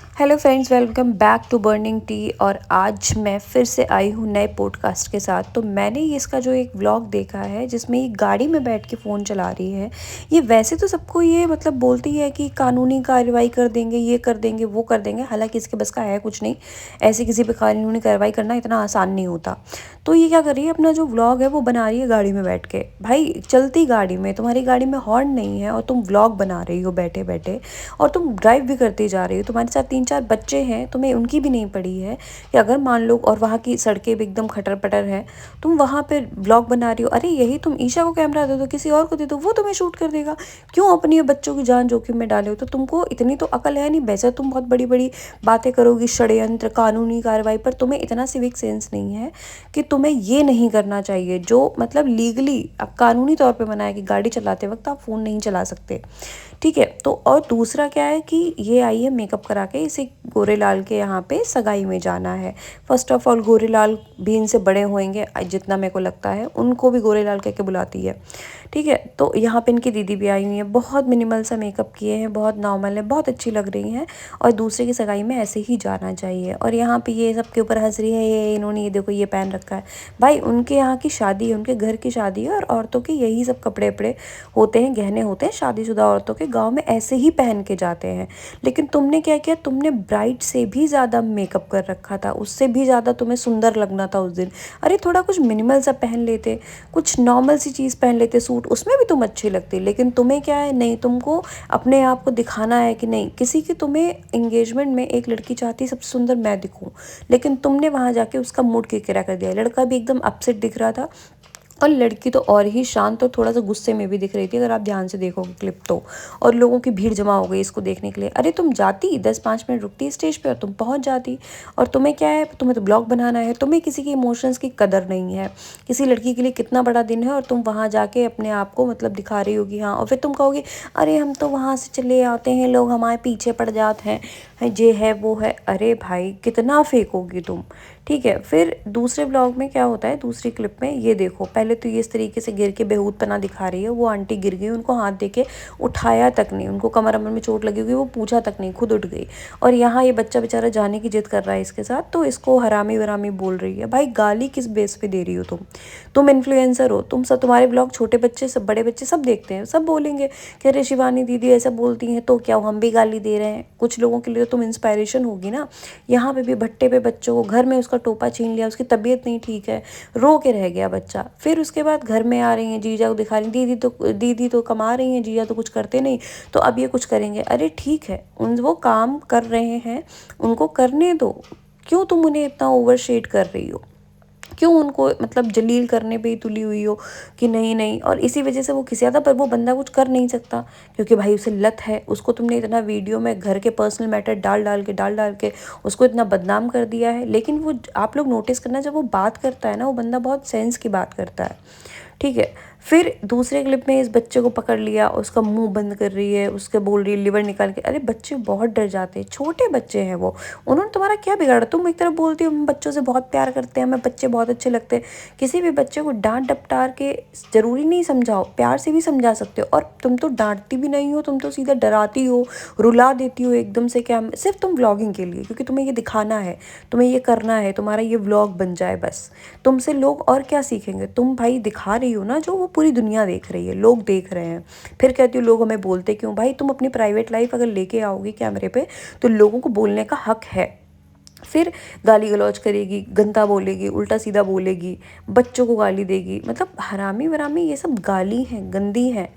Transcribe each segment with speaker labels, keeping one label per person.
Speaker 1: Hello friends, welcome back to burning tea. और आज मैं फिर से आई हूँ नए पॉडकास्ट के साथ। तो मैंने इसका जो एक व्लॉग देखा है जिसमें ये गाड़ी में बैठ के फ़ोन चला रही है। ये वैसे तो सबको ये मतलब बोलती है कि कानूनी कार्रवाई कर देंगे, ये कर देंगे, वो कर देंगे। हालांकि इसके बस का है कुछ नहीं, ऐसे किसी पे कानूनी कार्रवाई करना इतना आसान नहीं होता। तो ये क्या कर रही है, अपना जो व्लॉग है वो बना रही है गाड़ी में बैठ के। भाई चलती गाड़ी में, तुम्हारी गाड़ी में हॉर्न नहीं है और तुम व्लॉग बना रही हो बैठे बैठे, और तुम ड्राइव भी करती जा रही हो। तुम्हारे साथ 3-4 बच्चे हैं, तुम्हें उनकी भी नहीं पड़ी है कि अगर मान लो, और वहाँ की सड़कें भी एकदम खटर पटर है, तुम वहाँ पे व्लॉग बना रही हो। अरे यही तुम ईशा को कैमरा दे दो, किसी और को दे दो, वो तुम्हें शूट कर देगा। क्यों अपनी बच्चों की जान जोखिम में डाले हो? तो तुमको इतनी तो अकल है नहीं। वैसे तुम बहुत बड़ी बड़ी बातें करोगी, षड्यंत्र, कानूनी कार्रवाई, पर तुम्हें इतना सिविक सेंस नहीं है कि तुम्हें ये नहीं करना चाहिए जो मतलब लीगली अब कानूनी तौर पे मना है कि गाड़ी चलाते वक्त आप फ़ोन नहीं चला सकते। ठीक है। तो और दूसरा क्या है कि ये आई है मेकअप करा के, इसे गोरेलाल के यहाँ पे सगाई में जाना है। फर्स्ट ऑफ ऑल गोरेलाल भी इनसे बड़े होंगे जितना मेरे को लगता है, उनको भी गोरेलाल कह के बुलाती है। ठीक है। तो यहाँ पे इनकी दीदी भी आई हुई है, बहुत मिनिमल सा मेकअप किए हैं, बहुत नॉर्मल है, बहुत अच्छी लग रही हैं। और दूसरे की सगाई में ऐसे ही जाना चाहिए। और यहाँ पे ये सबके ऊपर हंस रही है, ये इन्होंने ये देखो ये पहन रखा है। भाई उनके यहाँ की शादी है, उनके घर की शादी है, और औरतों के यही सब कपड़े वपड़े होते हैं, गहने होते हैं। शादीशुदा औरतों के गाँव में ऐसे ही पहन के जाते हैं। लेकिन तुमने क्या किया, तुमने ब्राइड से भी ज़्यादा मेकअप कर रखा था, उससे भी ज़्यादा तुम्हें सुंदर लगना था उस दिन। अरे थोड़ा कुछ मिनिमल सा पहन लेते, कुछ नॉर्मल सी चीज़ पहन लेते, सूट, उसमें भी तुम अच्छी लगती। लेकिन तुम्हें क्या है, नहीं, तुमको अपने आप को दिखाना है कि नहीं, किसी की तुम्हें एंगेजमेंट में एक लड़की चाहती है सबसे सुंदर मैं दिखूं, लेकिन तुमने वहाँ जाके उसका मूड किरकिरा कर दिया। लड़का भी एकदम अपसेट दिख रहा था, और लड़की तो और ही शांत और थोड़ा सा गुस्से में भी दिख रही थी, अगर आप ध्यान से देखोगे क्लिप तो। और लोगों की भीड़ जमा हो गई इसको देखने के लिए। अरे तुम जाती 10-5 मिनट रुकती स्टेज पे और तुम पहुंच जाती। और तुम्हें क्या है, तुम्हें तो ब्लॉग बनाना है, तुम्हें किसी के इमोशंस की कदर नहीं है। किसी लड़की के लिए कितना बड़ा दिन है और तुम वहाँ जाके अपने आप को मतलब दिखा रही होगी। हाँ, और फिर तुम कहोगे अरे हम तो वहाँ से चले आते हैं, लोग हमारे पीछे पड़ जाते हैं, ये है वो है। अरे भाई कितना फेंकोगी तुम। ठीक है। फिर दूसरे ब्लॉग में क्या होता है, दूसरी क्लिप में ये देखो, पहले तो ये इस तरीके से गिर के बेहूदपना दिखा रही है। वो आंटी गिर गई, उनको हाथ देके उठाया तक नहीं, उनको कमर अमर में चोट लगी हुई, वो पूछा तक नहीं, खुद उठ गई। और यहाँ ये बच्चा बेचारा जाने की जिद कर रहा है इसके साथ, तो इसको हरामी वरामी बोल रही है। भाई गाली किस बेस पे दे रही हो तुम इन्फ्लुएंसर हो, तुम सब, तुम्हारे ब्लॉग छोटे बच्चे सब, बड़े बच्चे सब देखते हैं, सब बोलेंगे कि अरे शिवानी दीदी ऐसा बोलती हैं तो क्या हम भी गाली दे रहे हैं। कुछ लोगों के लिए तो तुम इंस्पायरेशन होगी ना। यहाँ पे भी भट्टे पे बच्चों को, घर में उसका टोपा छीन लिया, उसकी तबीयत नहीं ठीक है, रो के रह गया बच्चा। फिर उसके बाद घर में आ रही हैं, जीजा को दिखा रही, दीदी तो कमा रही हैं, जीजा तो कुछ करते नहीं, तो अब ये कुछ करेंगे। अरे ठीक है, उन वो काम कर रहे हैं, उनको करने दो। क्यों तुम उन्हें इतना ओवर शेड कर रही हो? क्यों उनको मतलब जलील करने पे ही तुली हुई हो कि नहीं नहीं। और इसी वजह से वो खिसियाता, पर वो बंदा कुछ कर नहीं सकता क्योंकि भाई उसे लत है। उसको तुमने इतना वीडियो में घर के पर्सनल मैटर डाल डाल के उसको इतना बदनाम कर दिया है। लेकिन वो, आप लोग नोटिस करना, जब वो बात करता है ना, वो बंदा बहुत सेंस की बात करता है। ठीक है। फिर दूसरे क्लिप में इस बच्चे को पकड़ लिया, उसका मुंह बंद कर रही है, उसके बोल रही है लिवर निकाल के। अरे बच्चे बहुत डर जाते हैं, छोटे बच्चे हैं वो, उन्होंने तुम्हारा क्या बिगाड़ा? तुम एक तरफ बोलती हो हम बच्चों से बहुत प्यार करते हैं, हमें बच्चे बहुत अच्छे लगते हैं। किसी भी बच्चे को डांट डपटार के ज़रूरी नहीं समझाओ, प्यार से भी समझा सकते हो। और तुम तो डांटती भी नहीं हो, तुम तो सीधा डराती हो, रुला देती हो एकदम से। क्या सिर्फ तुम व्लॉगिंग के लिए, क्योंकि तुम्हें ये दिखाना है, तुम्हें ये करना है, तुम्हारा ये व्लॉग बन जाए बस। तुमसे लोग और क्या सीखेंगे? तुम भाई दिखा रही हो ना, जो वो पूरी दुनिया देख रही है, लोग देख रहे हैं। फिर कहती हो लोग हमें बोलते क्यों? भाई तुम अपनी प्राइवेट लाइफ अगर लेके आओगी कैमरे पे, तो लोगों को बोलने का हक है। फिर गाली गलौज करेगी, गंदा बोलेगी, उल्टा सीधा बोलेगी, बच्चों को गाली देगी। मतलब हरामी वरामी ये सब गाली हैं, गंदी हैं,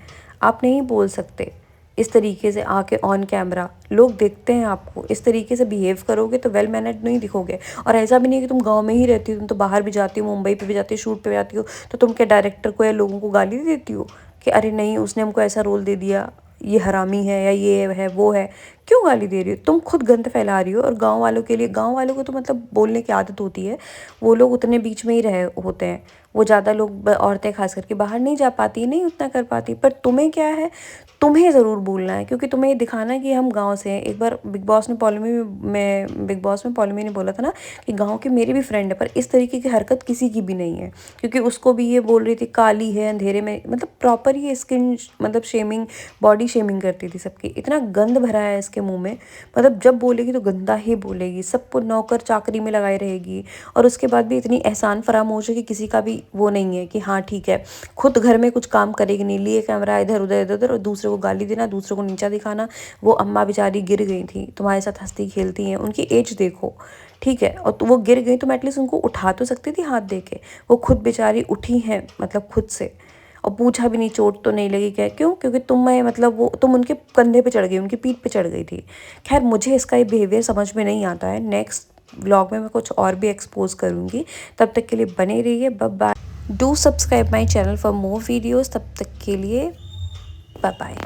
Speaker 1: आप नहीं बोल सकते इस तरीके से आके ऑन कैमरा। लोग देखते हैं आपको, इस तरीके से बिहेव करोगे तो वेल मैनर्ड नहीं दिखोगे। और ऐसा भी नहीं है कि तुम गांव में ही रहती हो, तुम तो बाहर भी जाती हो, मुंबई पे भी जाती हो, शूट पे भी जाती हो, तो तुम क्या डायरेक्टर को या लोगों को गाली देती हो कि अरे नहीं उसने हमको ऐसा रोल दे दिया, ये हरामी है या ये है वो है? क्यों गाली दे रही हो? तुम खुद गंद फैला रही हो। और गांव वालों के लिए, गांव वालों को तो मतलब बोलने की आदत होती है, वो लोग उतने बीच में ही रहे होते हैं। वो ज़्यादा लोग, औरतें खास करके बाहर नहीं जा पाती, नहीं उतना कर पाती। पर तुम्हें क्या है, तुम्हें ज़रूर बोलना है, क्योंकि तुम्हें ये दिखाना है कि हम गांव से हैं। एक बार बिग बॉस में पॉलमी ने बोला था ना कि गांव की मेरी भी फ्रेंड है, पर इस तरीके की हरकत किसी की भी नहीं है। क्योंकि उसको भी ये बोल रही थी काली है, अंधेरे में, मतलब प्रॉपर ये स्किन मतलब शेमिंग, बॉडी शेमिंग करती थी सबकी। इतना गंद भरा है इसके मुंह में, मतलब जब बोलेगी तो गंदा ही बोलेगी, सबको नौकर चाकरी में लगाई रहेगी। और उसके बाद भी इतनी एहसान फरामोश है कि किसी का भी वो नहीं है कि हाँ ठीक है, खुद घर में कुछ काम करेगी नहीं, लिए कैमरा इधर उधर इधर उधर और दूसरे को गाली देना, दूसरों को नीचा दिखाना। वो अम्मा बेचारी गिर गई थी, तुम्हारे साथ हंसती खेलती हैं, उनकी एज देखो, ठीक है, और तो वो गिर गई तो मैं एटलीस्ट उनको उठा तो सकती थी हाथ दे के। वो खुद बेचारी उठी हैं, मतलब खुद से, और पूछा भी नहीं चोट तो नहीं लगी क्या, क्यों, क्योंकि तुम्हें मतलब वो तुम उनके कंधे पे चढ़ गई, उनकी पीठ पे चढ़ गई थी। खैर मुझे इसका ये बिहेवियर समझ में नहीं आता है। नेक्स्ट व्लॉग में मैं कुछ और भी एक्सपोज करूँगी। तब तक के लिए बने रहिए। Bye bye. Do subscribe my channel for more videos. तब तक के लिए बाय बाय।